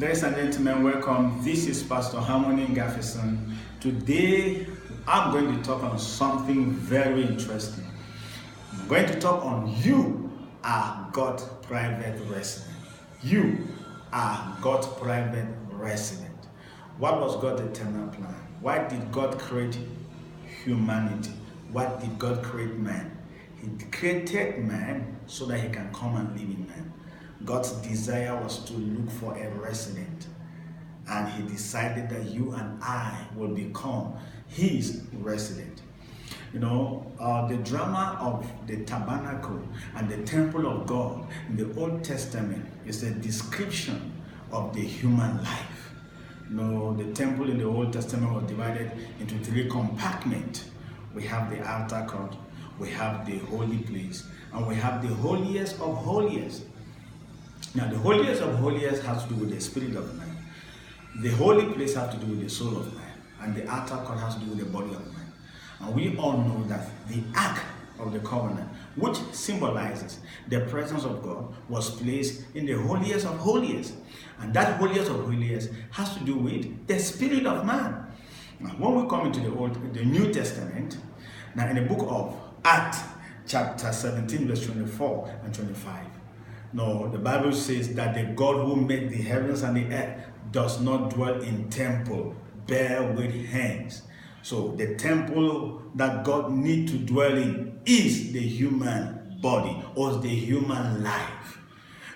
Ladies and gentlemen, welcome. This is Pastor Harmony NGAFEESON. Today, I'm going to talk on something very interesting. I'm going to talk on you are God's private resident. You are God's private resident. What was God's eternal plan? Why did God create humanity? Why did God create man? He created man so that he can come and live in man. God's desire was to look for a resident, and he decided that you and I will become his resident. You know, the drama of the tabernacle and the temple of God in the Old Testament is a description of the human life. You know, the temple in the Old Testament was divided into 3 compartments. We have the outer court, we have the holy place, and we have the holiest of holiest. Now, the holiest of holiest has to do with the spirit of man. The holy place has to do with the soul of man. And the outer court has to do with the body of man. And we all know that the Ark of the Covenant, which symbolizes the presence of God, was placed in the holiest of holiest. And that holiest of holiest has to do with the spirit of man. Now, when we come into the New Testament, now in the book of Acts, chapter 17, verse 24 and 25, no, the Bible says that the God who made the heavens and the earth does not dwell in temple, bare with hands. So the temple that God needs to dwell in is the human body or the human life.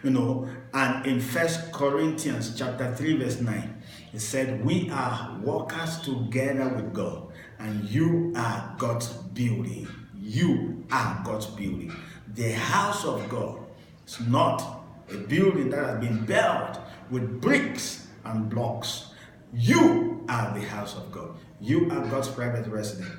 You know, and in 1 Corinthians chapter 3 verse 9, it said, we are workers together with God, and you are God's building. You are God's building. The house of God. It's not a building that has been built with bricks and blocks. You are the house of God. You are God's private resident.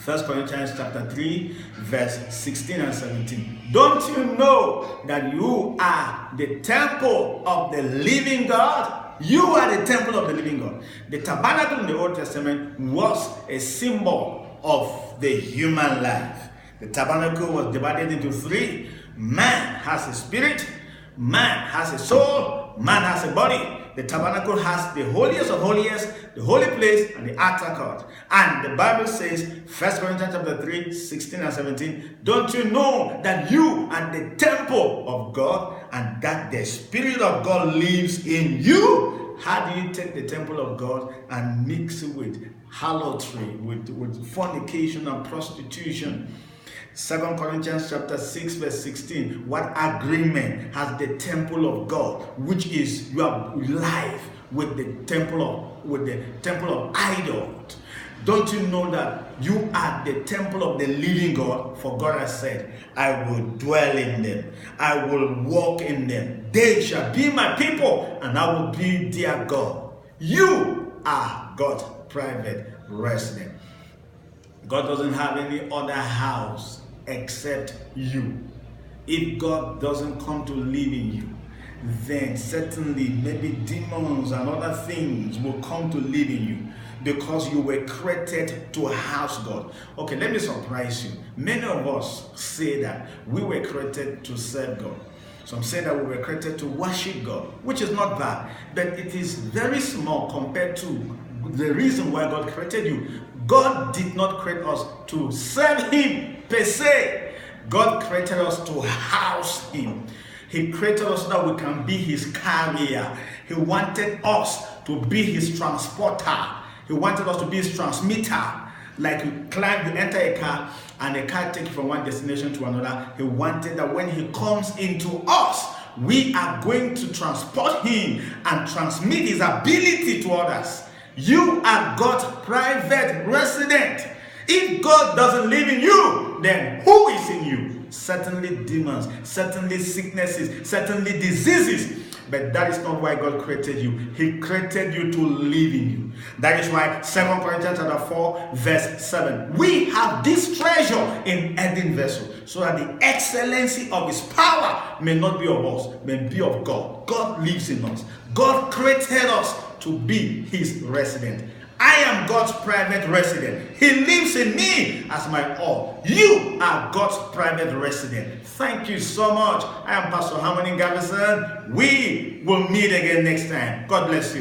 1 Corinthians chapter 3, verse 16 and 17. Don't you know that you are the temple of the living God? You are the temple of the living God. The tabernacle in the Old Testament was a symbol of the human life. The tabernacle was divided into 3. Man has a spirit, man has a soul, man has a body. The tabernacle has the holiest of holiest, the holy place, and the outer court. And the Bible says, 1 Corinthians chapter 3, 16 and 17, don't you know that you are the temple of God and that the Spirit of God lives in you? How do you take the temple of God and mix it with harlotry, with fornication and prostitution? 2 Corinthians chapter 6 verse 16. What agreement has the temple of God, which is your life, with the temple of idols? Don't you know that you are the temple of the living God? For God has said, I will dwell in them, I will walk in them. They shall be my people, and I will be their God. You are God's private resident. God doesn't have any other house except you. If God doesn't come to live in you, then certainly maybe demons and other things will come to live in you, because you were created to house God. Okay, let me surprise you. Many of us say that we were created to serve God. Some say that we were created to worship God, which is not bad, but it is very small compared to the reason why God created you. God did not create us to serve him per se. God created us to house him. He created us so that we can be his carrier. He wanted us to be his transporter. He wanted us to be his transmitter. Like you enter a car and the car takes you from one destination to another. He wanted that when he comes into us, we are going to transport him and transmit his ability to others. You are God's private resident. If God doesn't live in you, then who is in you? Certainly demons, certainly sicknesses, certainly diseases. But that is not why God created you. He created you to live in you. That is why 2 Corinthians chapter 4 verse 7. We have this treasure in earthen vessel, so that the excellency of his power may not be of us, but be of God. God lives in us. God created us to be his resident. I am God's private resident. He lives in me as my all. You are God's private resident. Thank you so much. I am Pastor Harmony NGAFEESON. We will meet again next time. God bless you.